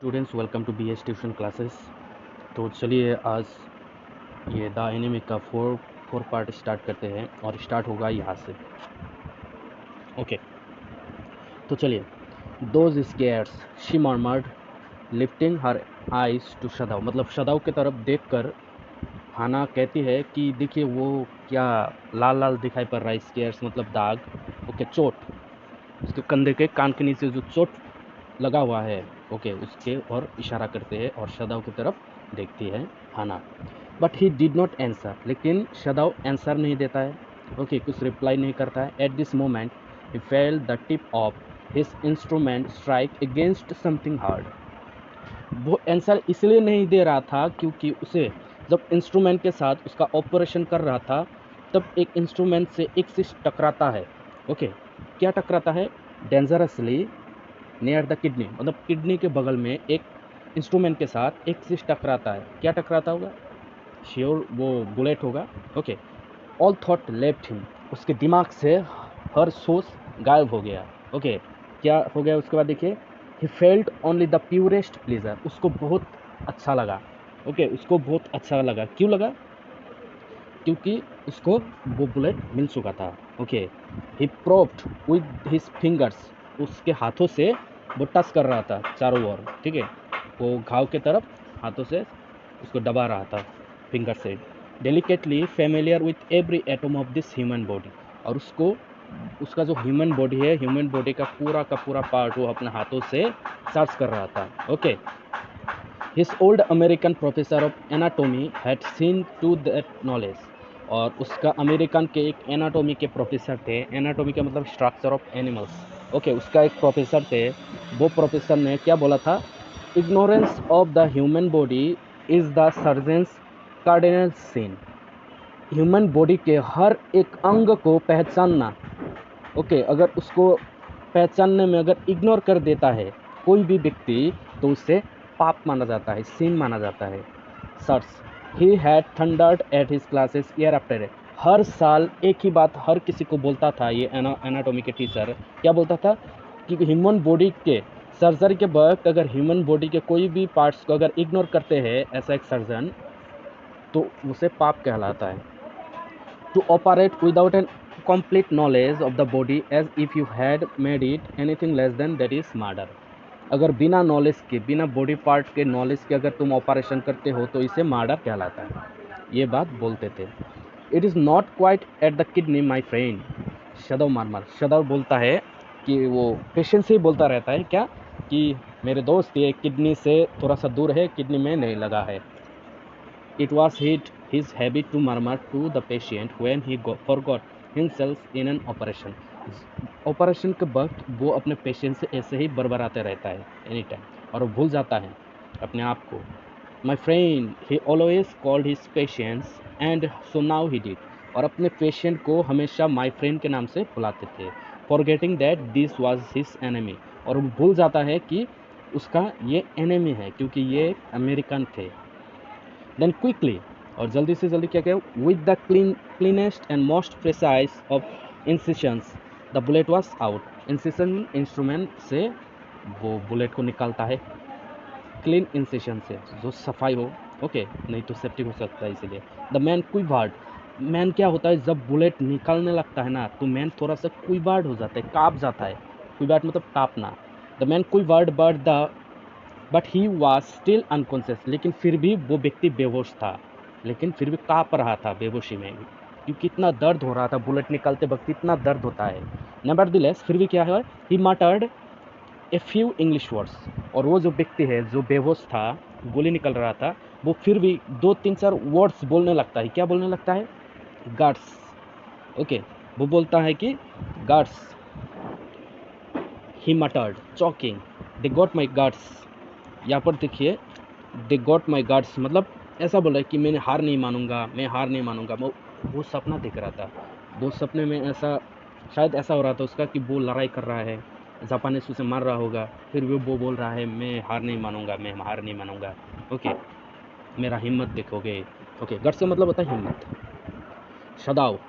Students welcome to BS tuition classes. तो चलिए आज ये द एनिमी का फोर पार्ट स्टार्ट करते हैं और स्टार्ट होगा यहाँ से। ओके, तो चलिए। Those scars she murmured lifting her eyes to Sadao, मतलब शदाव की तरफ देखकर हाना कहती है कि देखिए वो क्या लाल लाल दिखाई पड़ रहा है। स्केयर्स मतलब दाग। ओके, चोट, उसके कंधे के कान के नीचे जो चोट लगा हुआ है, ओके, उसके और इशारा करते हैं और शदाव की तरफ देखती है Hana. But he did not answer, लेकिन शदाव आंसर नहीं देता है। ओके, कुछ रिप्लाई नहीं करता है। At this moment he felt the tip of his instrument strike against something hard. वो आंसर इसलिए नहीं दे रहा था क्योंकि उसे जब इंस्ट्रूमेंट के साथ उसका ऑपरेशन कर रहा था तब एक इंस्ट्रूमेंट से एक चीज टकराता है। ओके, क्या टकराता है? डेंजरसली नियर द किडनी, मतलब किडनी के बगल में एक इंस्ट्रूमेंट के साथ एक चीज टकराता है। क्या टकराता होगा? श्योर वो बुलेट होगा। Okay, all thought left him, उसके दिमाग से हर सोच गायब हो गया। ओके, क्या हो गया उसके बाद देखिए। He felt only the purest pleasure, उसको बहुत अच्छा लगा। ओके, उसको बहुत अच्छा लगा। क्यों लगा? क्योंकि उसको वो बुलेट मिल चुका था। Okay, he probed with his fingers, उसके हाथों से वो टच कर रहा था चारों ओर। ठीक है, वो घाव के तरफ हाथों से उसको दबा रहा था फिंगर से। Delicately familiar with every atom of this human body, और उसको उसका जो ह्यूमन बॉडी है, ह्यूमन बॉडी का पूरा पार्ट वो अपने हाथों से सर्च कर रहा था। Okay, his old American professor of anatomy had seen to that knowledge, और उसका अमेरिकन के एक एनाटोमी के प्रोफेसर थे। एनाटोमी का मतलब स्ट्रक्चर ऑफ एनिमल्स। ओके, उसका एक प्रोफेसर थे। वो प्रोफेसर ने क्या बोला था? Ignorance of the human body is the surgeon's cardinal sin. Human body के हर एक अंग को पहचानना, ओके, अगर उसको पहचानने में अगर इग्नोर कर देता है कोई भी व्यक्ति तो उसे पाप माना जाता है, सिन माना जाता है। Sirs he had thundered at his classes year after year, हर साल एक ही बात हर किसी को बोलता था ये एनाटॉमी के टीचर। क्या बोलता था? कि ह्यूमन बॉडी के सर्जरी के वक्त अगर ह्यूमन बॉडी के कोई भी पार्ट्स को अगर इग्नोर करते हैं ऐसा एक सर्जन, तो उसे पाप कहलाता है। To operate without a complete knowledge of the body as if you had made it anything less than that is murder। अगर बिना नॉलेज के, बिना बॉडी पार्ट के नॉलेज के अगर तुम ऑपरेशन करते हो तो इसे मर्डर कहलाता है। ये बात बोलते थे। It is not quite at the kidney my friend, Sadao murmur, Sadao बोलता है कि वो पेशेंट से ही बोलता रहता है क्या कि मेरे दोस्त ये किडनी से थोड़ा सा दूर है, किडनी में नहीं लगा है। It was his habit to murmur to the patient when he forgot himself in an operation। Operation के वक्त वो अपने पेशेंट से ऐसे ही बरबराते रहता है एनी टाइम, और वो भूल जाता है अपने आप को। My friend he always called his patients and so now he did, और अपने पेशेंट को हमेशा माई फ्रेंड के नाम से बुलाते थे। Forgetting that this was his enemy, और वो भूल जाता है कि उसका ये एनिमी है क्योंकि ये अमेरिकन थे। देन क्विकली, और जल्दी से जल्दी क्या किया? With the cleanest and most precise of incisions the bullet was out. Incision instrument से वो बुलेट को निकालता है, क्लीन इंसिशन से, जो सफाई हो। ओके, नहीं तो सेफ्टी हो सकता है इसीलिए। द मैन क्विवर्ड, मैन क्या होता है जब बुलेट निकलने लगता है ना तो मैन थोड़ा सा क्विवर्ड हो जाता है, काँप जाता है। क्विवर्ड मतलब काँपना। The man quivered but he was still unconscious, लेकिन फिर भी वो व्यक्ति बेहोश था, लेकिन फिर भी काँप रहा था बेहोशी में, क्योंकि इतना दर्द हो रहा था। बुलेट निकलते वक्त इतना दर्द होता है। नेवरदलेस, फिर भी क्या है? He muttered a few English words, और वो जो व्यक्ति है जो बेहोश था, गोली निकल रहा था, वो फिर भी 2-3-4 वर्ड्स बोलने लगता है। क्या बोलने लगता है? गार्ड्स। ओके, वो बोलता है कि guards, he मटर्ड choking, they got my guards. यहाँ पर देखिए, दे गॉट माई गार्ड्स मतलब ऐसा बोल रहा है कि मैंने हार नहीं मानूंगा, मैं हार नहीं मानूंगा। वो सपना देख रहा था। वो सपने में ऐसा, शायद ऐसा हो रहा था उसका कि वो लड़ाई कर रहा है, जापानीज उसे मार रहा होगा, फिर वो बोल रहा है मैं हार नहीं मानूंगा, मैं हार नहीं मानूंगा। ओके, मेरा हिम्मत देखोगे। ओके, गट से मतलब होता है हिम्मत। शदाव,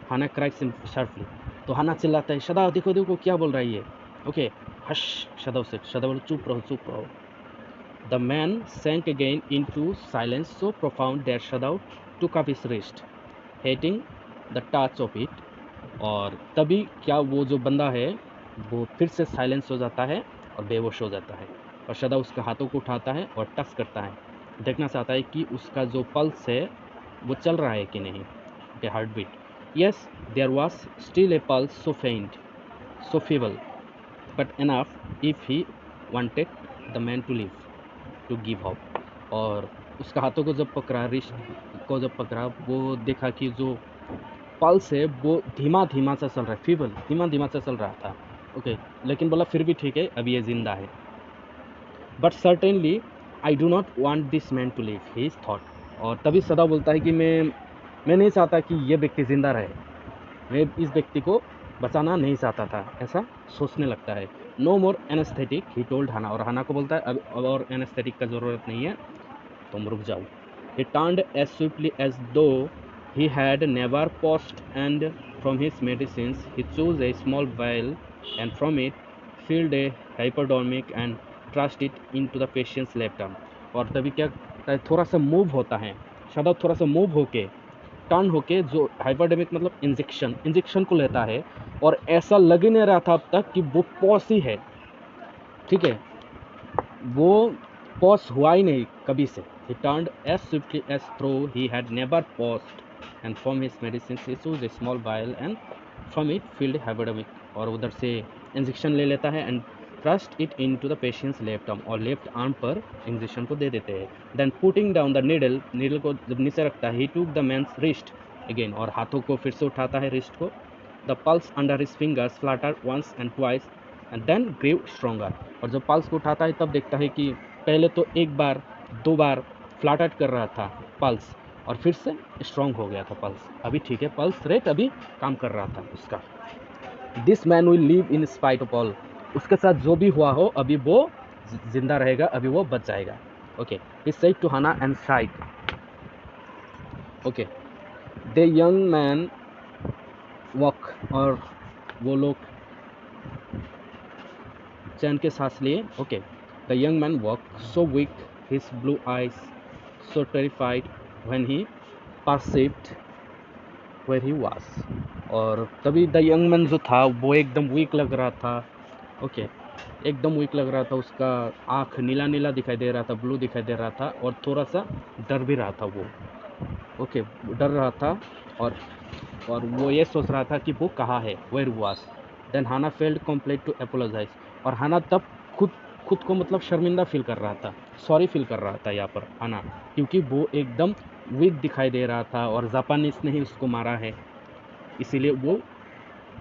हाना क्राइक्स शार्पली, तो हाना चिल्लाता है शदाव देखो देखो क्या बोल रहा है ये। ओके, हश, शदाव से, शदाव बोले चुप रहो चुप रहो। The man sank again into silence so profound that Shadau took up his wrist, hating the touch of it. और तभी क्या वो जो बंदा है वो फिर से साइलेंस हो जाता है और बेहोश हो जाता है, और शदा उसके हाथों को उठाता है और टच करता है, देखना चाहता है कि उसका जो पल्स है वो चल रहा है कि नहीं, okay, heart beat. Yes, there was still a pulse, so faint, so feeble, but enough if he wanted the man to live, to give up. और उसका हाथों को जब पकड़ा, रिस्ट को जब पकड़ा, वो देखा कि जो पल्स है वो धीमा धीमा सा चल रहा है, फीबल, धीमा धीमा सा चल रहा था, ओके. लेकिन बोला फिर भी ठीक है, अभी ये जिंदा है. But certainly I do not want this man to live, he is thought. और तभी सदा बोलता है कि मैं नहीं चाहता कि ये व्यक्ति जिंदा रहे, मैं इस व्यक्ति को बचाना नहीं चाहता था, ऐसा सोचने लगता है. No more anaesthetic, he told Hana. और हाना को बोलता है अब और एनेस्थेटिक का ज़रूरत नहीं है, तुम रुक जाओ. He turned as swiftly as though he had never paused, and from his medicines he chose a small vial, and from it filled a hypodermic and thrust it into the patient's left arm. और तभी क्या करता है, थोड़ा सा move होता है, शब्द थोड़ा सा मूव होके, टर्न होके, जो हाइपोडेमिक मतलब इंजेक्शन को लेता है, और ऐसा लग ही नहीं रहा था अब तक कि वो पॉस ही है, ठीक है, वो पॉज हुआ ही नहीं कभी से. He turned as swiftly as though he had never paused, and from his medicines he chose a small vial, and from it filled hypodermic. और उधर से इंजेक्शन ले लेता है and thrust it into the patient's left arm, और left arm पर injection को दे देते हैं. Then putting down the needle को जब नीचे रखता है, he took the man's wrist again, और हाथों को फिर से उठाता है, रिस्ट को. The pulse under his fingers fluttered once and twice and then grew stronger. और जब पल्स को उठाता है तब देखता है कि पहले तो एक बार, दो बार फ्लैट कर रहा था पल्स, और फिर से स्ट्रॉन्ग हो गया था पल्स. अभी ठीक है, पल्स रेट अभी काम कर रहा था उसका. This man will live in spite of all. उसके साथ जो भी हुआ हो अभी वो जिंदा रहेगा, अभी वो बच जाएगा, okay. He said to Hana and side, okay. The young man walk. और वो लोग चैन के सांस लिए, okay. The young man walk so weak, his blue eyes so terrified when he perceived where he was. और तभी द यंग मैन जो था वो एकदम वीक लग रहा था, ओके, एकदम वीक लग रहा था. उसका आँख नीला नीला दिखाई दे रहा था, ब्लू दिखाई दे रहा था, और थोड़ा सा डर भी रहा था वो, ओके, डर रहा था. और वो ये सोच रहा था कि वो कहाँ है, where was. Then Hana failed complete to apologise. और हाना तब खुद को मतलब शर्मिंदा फील कर रहा था, सॉरी फील कर रहा था यहाँ पर हाना, क्योंकि वो एकदम वीक दिखाई दे रहा था और जापानीज ने ही उसको मारा है, इसीलिए वो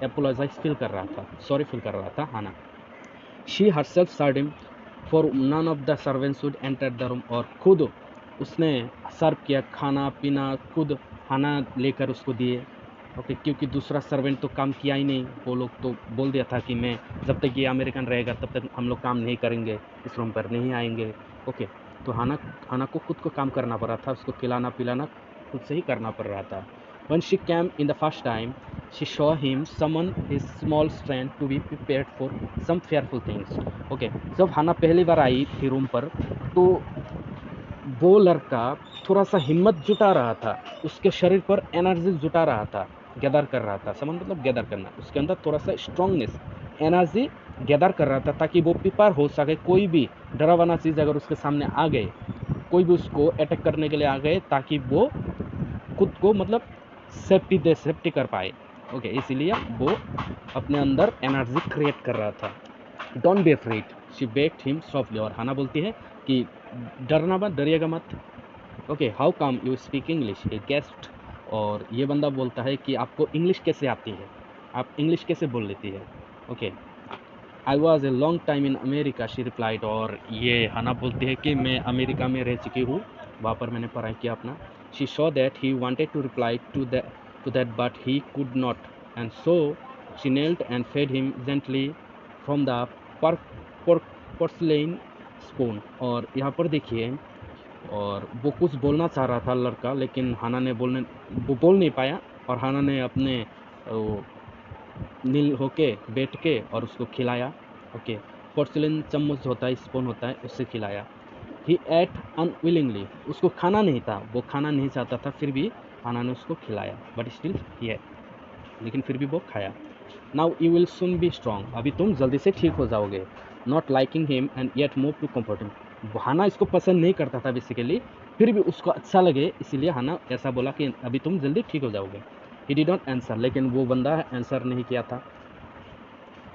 अपोलोजाइज फील कर रहा था, सॉरी फील कर रहा था Hana. She herself served him, for none of the servants would enter the room. और खुद उसने सर्व किया, खाना पीना खुद हाना लेकर उसको दिए, ओके, क्योंकि दूसरा सर्वेंट तो काम किया ही नहीं. वो लोग तो बोल दिया था कि मैं जब तक ये अमेरिकन रहेगा तब तक हम लोग काम नहीं करेंगे, इस रूम पर नहीं आएंगे, ओके. तो हाना को खुद को काम करना पड़ रहा था, उसको खिलाना पिलाना खुद से ही करना पड़ रहा था. When she came in the first time, she saw him summon his small strength to be prepared for some fearful things. Okay, जब हाना पहली बार आई थी रूम पर, तो वो लड़का थोड़ा सा हिम्मत जुटा रहा था, उसके शरीर पर एनर्जी जुटा रहा था, गैदर कर रहा था. समन मतलब गैदर करना, उसके अंदर थोड़ा सा स्ट्रांगनेस, एनर्जी गैदर कर रहा था, ताकि वो प्रिपेयर हो सके. कोई भी डरावना चीज़ अगर उसके सामने आ गए, कोई भी उसको अटैक करने के लिए आ गए, ताकि वो खुद को मतलब सेफ्टी कर पाए, ओके. इसीलिए वो अपने अंदर एनर्जी क्रिएट कर रहा था. Don't be afraid, she bagged him softly. और हाना बोलती है कि डरना मत, डरिएगा मत, okay. How come you speak English, A guest. और ये बंदा बोलता है कि आपको इंग्लिश कैसे आती है, आप इंग्लिश कैसे बोल लेती है, okay. I was a long time in America, she replied. और ये हाना बोलती है कि मैं अमेरिका में रह चुकी हूँ, वहाँ पर मैंने पढ़ाई किया अपना. She saw that he wanted to reply to that but he could not, and so she knelt and fed him gently from the porcelain spoon. और यहाँ पर देखिए, और वो कुछ बोलना चाह रहा था लड़का, लेकिन हाना ने वो बोल नहीं पाया, और हाना ने अपने नील होके बैठ के और उसको खिलाया, ओके. पोर्सिलेन चम्मच होता है, स्पून होता है, उससे खिलाया. ही एट अनविलिंगली, उसको खाना नहीं था, वो खाना नहीं चाहता था, फिर भी हाना ने उसको खिलाया, बट स्टिल ही एट, लेकिन फिर भी वो खाया। Now you will soon be strong, अभी तुम जल्दी से ठीक हो जाओगे। Not liking him and yet move to comfort him, Hana इसको पसंद नहीं करता था बेसिकली, फिर भी उसको अच्छा लगे इसीलिए हाना ऐसा बोला कि अभी तुम जल्दी ठीक हो जाओगे। ही डिड नॉट आंसर, लेकिन वो बंदा आंसर नहीं किया था।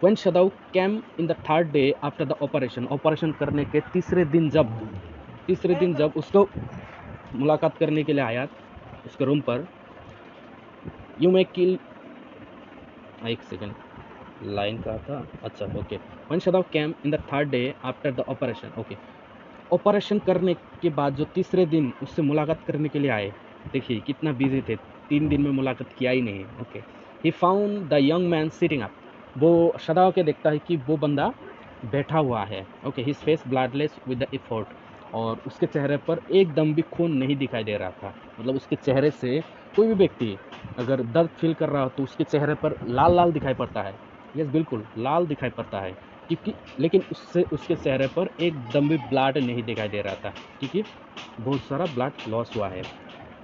When Shadau came in the third day after the operation, operation करने के तीसरे दिन जब उसको मुलाकात करने के लिए आया उसके रूम पर, यू मे किल, एक सेकेंड लाइन का था, अच्छा okay. When Sadao came in the third day after the operation, okay, operation करने के बाद जो तीसरे दिन उससे मुलाकात करने के लिए आए, देखिए कितना बिजी थे, 3 दिन में मुलाकात किया ही नहीं, okay. He found the young man sitting up, वो शदाव के देखता है कि वो बंदा बैठा हुआ है, okay. His face bloodless with the effort, और उसके चेहरे पर एकदम भी खून नहीं दिखाई दे रहा था, मतलब उसके चेहरे से कोई भी व्यक्ति अगर दर्द फील कर रहा हो तो उसके चेहरे पर लाल लाल दिखाई पड़ता है, यस बिल्कुल लाल दिखाई पड़ता है, क्योंकि लेकिन उससे उसके चेहरे पर एकदम भी ब्लड नहीं दिखाई दे रहा था, क्योंकि बहुत सारा ब्लड लॉस हुआ है।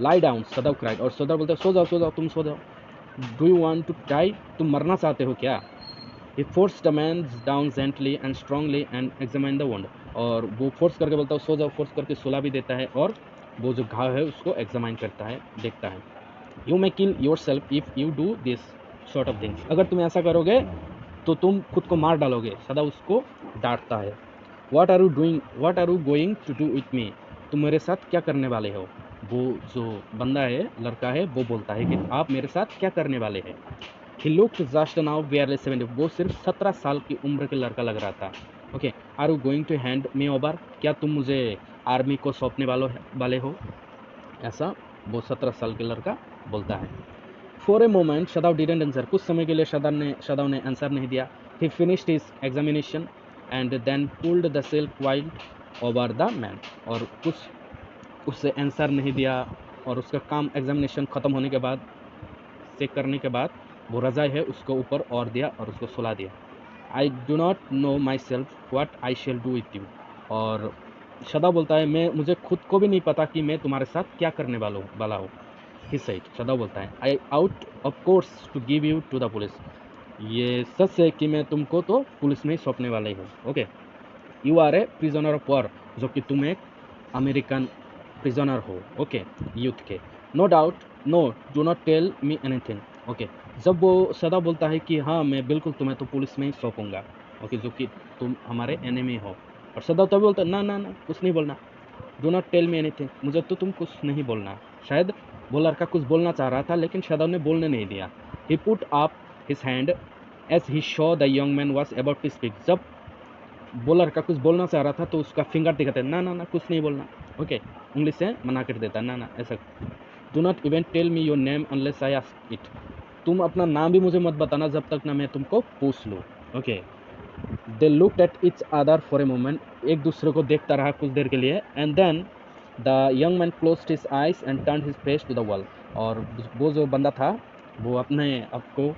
लाई डाउन, सदाव क्राइड, और सदाव बोलते सो जाओ तुम सो जाओ। Do you want to die, तुम मरना चाहते हो क्या? He forced the man down gently and strongly and examined the wound, और वो फोर्स करके बोलता है सो जाओ, फोर्स करके सुला भी देता है, और वो जो घाव है उसको एग्जामाइन करता है, देखता है। You may kill your self if you do this sort of things, अगर तुम ऐसा करोगे तो तुम खुद को मार डालोगे, सदा उसको डांटता है। What are you doing, what are you going to do with me, तुम मेरे साथ क्या करने वाले हो? वो जो बंदा है, लड़का है, वो बोलता है कि आप मेरे साथ क्या करने वाले हैं। He looked just now barely 70, वो सिर्फ 17 साल की उम्र के लड़का लग रहा था, okay. Are you going to hand me over, क्या तुम मुझे आर्मी को सौंपने वाले हो, ऐसा वो 17 साल के लड़का बोलता है। For a moment Sadao didn't answer, कुछ समय के लिए शदाव ने आंसर नहीं दिया। He finished his examination and then pulled the silk veil over the man, और कुछ उससे आंसर नहीं दिया, और उसका काम एग्जामिनेशन ख़त्म होने के बाद, चेक करने के बाद, वो रज़ाई है उसको ऊपर और दिया और उसको सुला दिया। आई do not know my self what I shall do with you, और शदा बोलता है मुझे खुद को भी नहीं पता कि मैं तुम्हारे साथ क्या करने वाला हूँ। ही सेड, शदा बोलता है I ought of course to give you to the police, ये सच है कि मैं तुमको तो पुलिस में ही सौंपने वाले हूँ, okay. You are a prisoner of war, जो कि तुम एक अमेरिकन प्रिजनर हो, ओके, यूथ के। No doubt, no do not tell me anything, okay. जब वो सदा बोलता है कि हाँ मैं बिल्कुल तुम्हें तो पुलिस में ही सौंपूंगा, ओके, जो कि तुम हमारे एनिमी हो, और सदा तभी बोलता है ना ना ना कुछ नहीं बोलना, do not tell me anything, मुझे तो तुम कुछ नहीं बोलना। शायद वो लड़का कुछ बोलना चाह रहा था, लेकिन सदा ने बोलने नहीं दिया। He put up his hand as he saw the young man was about to speak, जब वो लड़का कुछ बोलना चाह रहा था तो उसका फिंगर दिखाता है, ना ना ना कुछ नहीं बोलना, ओके, उंगली से मना कर देता, ना ना ऐसा। Do not even tell me your name unless I ask it, तुम अपना नाम भी मुझे मत बताना जब तक ना मैं तुमको पूछ लूँ, okay. They looked at each other for a moment, एक दूसरे को देखता रहा कुछ देर के लिए, and then the young man closed his eyes and turned his face to the wall, और वो जो बंदा था वो अपने आपको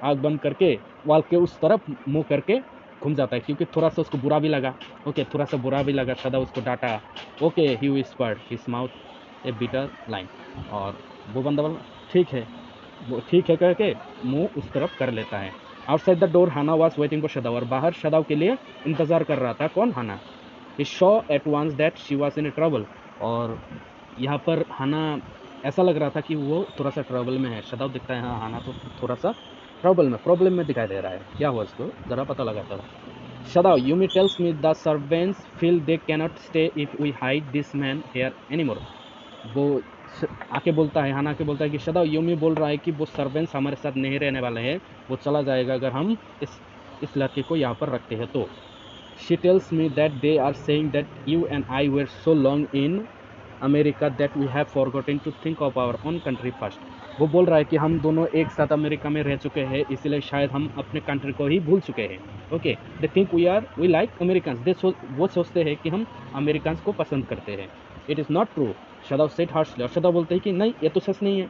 आँख बंद करके वॉल के उस तरफ मुँह करके घूम जाता है, क्योंकि थोड़ा सा उसको बुरा भी लगा, ओके, थोड़ा सा बुरा भी लगा, सदा उसको डांटा, ओके। ही विस्पर्ड हिज माउथ ए बिटर लाइन, और वो बंदा बोला ठीक है, वो ठीक है करके मुंह उस तरफ कर लेता है। Outside the door Hana was waiting for Sadao, और बाहर शदाव के लिए इंतज़ार कर रहा था, कौन? Hana. He saw at once that she was in trouble, और यहाँ पर हाना ऐसा लग रहा था कि वो थोड़ा सा ट्रबल में है। शदाव दिखता है हाँ हाना तो थोड़ा सा प्रॉब्लम में दिखाई दे रहा है, क्या हुआ इसको ज़रा पता लगाता था। Sadao, Yumi tells me the servants feel they cannot stay if we hide this man here anymore, वो आके बोलता है, हाना आके बोलता है कि शदाव यूमी बोल रहा है कि वो सर्वेंट्स हमारे साथ नहीं रहने वाले हैं, वो चला जाएगा अगर हम इस लड़के को यहाँ पर रखते हैं तो। She tells me that they are saying that you and I were so long in America that we have forgotten to think of our own country first, वो बोल रहा है कि हम दोनों एक साथ अमेरिका में रह चुके हैं, इसलिए शायद हम अपने कंट्री को ही भूल चुके हैं, okay. They think we like Americans, वो सोचते हैं कि हम अमेरिकन्स को पसंद करते हैं। It is not true, Sadao said harshly, और शदाव बोलते हैं कि नहीं ये तो सच नहीं है।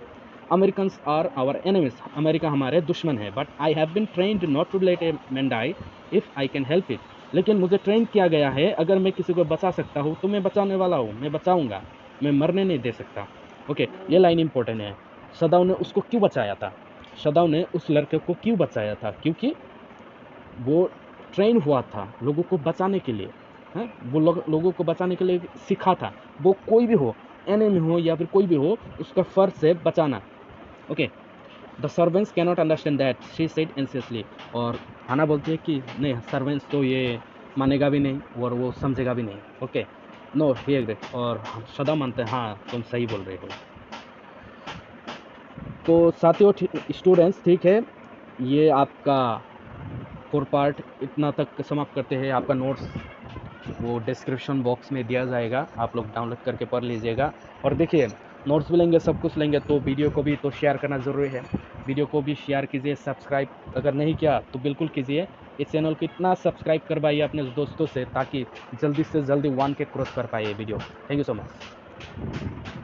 Americans are our enemies, America हमारे दुश्मन है, but I have been trained not to let a man die if I can help it, लेकिन मुझे ट्रेन किया गया है, अगर मैं किसी को बचा सकता हूँ तो मैं बचाने वाला हूँ, मैं बचाऊँगा, मैं मरने नहीं दे सकता। ओके, ये लाइन इंपॉर्टेंट है। सदाव ने उसको क्यों बचाया था? सदाव ने उस लड़के को क्यों बचाया था? क्योंकि वो ट्रेन हुआ था लोगों को बचाने के लिए, हैं? वो लोगों को बचाने के लिए सीखा था। वो कोई भी हो, एनिमी हो या फिर कोई भी हो, उसका फ़र्ज़ है बचाना। Okay, the servants cannot understand that, she said anxiously. और हाना बोलती है कि नहीं, सर्वेंट्स तो ये मानेगा भी नहीं और वो समझेगा भी नहीं। ओके, नो ही एग्री। और सदा मानते हैं हाँ तुम सही बोल रहे हो। तो साथियों, स्टूडेंट्स, ठीक है, ये आपका 4 पार्ट इतना तक समाप्त करते हैं। आपका नोट्स वो डिस्क्रिप्शन बॉक्स में दिया जाएगा, आप लोग डाउनलोड करके पढ़ लीजिएगा। और देखिए, नोट्स भी लेंगे, सब कुछ लेंगे, तो वीडियो को भी तो शेयर करना ज़रूरी है। वीडियो को भी शेयर कीजिए, सब्सक्राइब अगर नहीं किया तो बिल्कुल कीजिए। इस चैनल को इतना सब्सक्राइब करवाइए अपने दोस्तों से, ताकि जल्दी से जल्दी 1K क्रॉस कर पाए ये video. Thank you so much.